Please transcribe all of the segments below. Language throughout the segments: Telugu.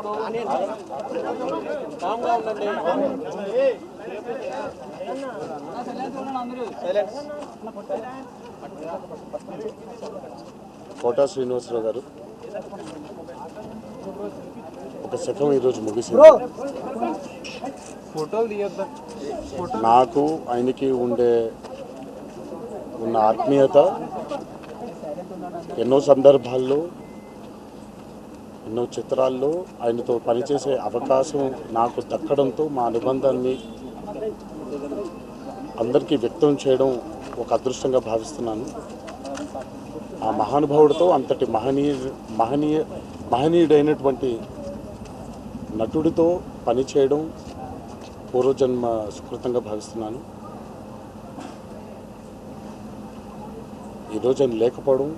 తమ్ముడు కామ్గా ఉండండి. కోటా శ్రీనివాసరావు గారు ఒక శకం ఈరోజు ముగిసింది. నాకు ఆయనకి ఉన్న ఆత్మీయత ఎన్నో సందర్భాల్లో ఎన్నో చిత్రాల్లో ఆయనతో పనిచేసే అవకాశం నాకు దక్కడంతో మా అనుబంధాన్ని అందరికీ వ్యక్తం చేయడం ఒక అదృష్టంగా భావిస్తున్నాను. ఆ మహానుభావుడితో అంతటి మహనీయుడైనటువంటి నటుడితో పనిచేయడం పూర్వజన్మ సుకృతంగా భావిస్తున్నాను. ఈరోజు ఆయన లేకపోవడం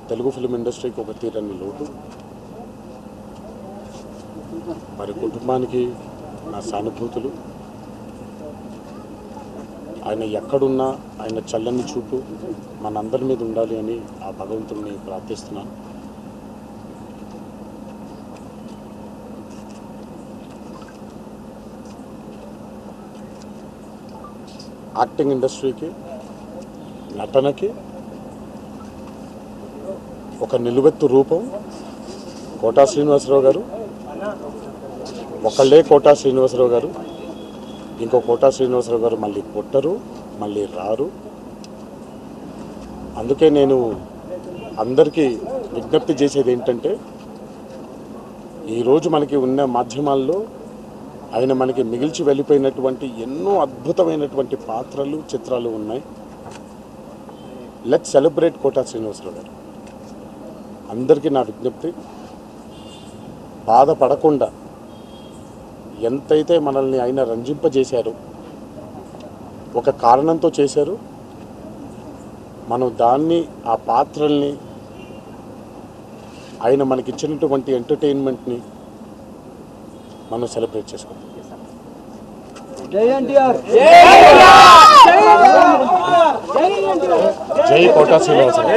తెలుగు ఫిలిం ఇండస్ట్రీకి ఒక తీరని లోటు. మరి కుటుంబానికి నా సానుభూతులు. ఆయన ఎక్కడున్నా ఆయన చల్లని చూపు మనందరి మీద ఉండాలి అని ఆ భగవంతుడిని ప్రార్థిస్తున్నాను. యాక్టింగ్ ఇండస్ట్రీకి, నటనకి ఒక నిలువెత్తు రూపం కోటా శ్రీనివాసరావు గారు. ఒకళ్ళే కోటా శ్రీనివాసరావు గారు. ఇంకో కోటా శ్రీనివాసరావు గారు మళ్ళీ పుట్టరు, మళ్ళీ రారు. అందుకే నేను అందరికీ విజ్ఞప్తి చేసేది ఏంటంటే, ఈరోజు మనకి ఉన్న మాధ్యమాల్లో ఆయన మనకి మిగిల్చి వెళ్ళిపోయినటువంటి ఎన్నో అద్భుతమైనటువంటి పాత్రలు, చిత్రాలు ఉన్నాయి. లెట్స్ సెలబ్రేట్ కోటా శ్రీనివాసరావు గారు. అందరికీ నా విజ్ఞప్తి, బాధపడకుండా ఎంతైతే మనల్ని ఆయన రంజింపజేశారో, ఒక కారణంతో చేశారు, మనం దాన్ని ఆ పాత్రల్ని ఆయన మనకిచ్చినటువంటి ఎంటర్టైన్మెంట్ని మనం సెలబ్రేట్ చేసుకుంటాం. జై కోటా శ్రీనివాసరావు.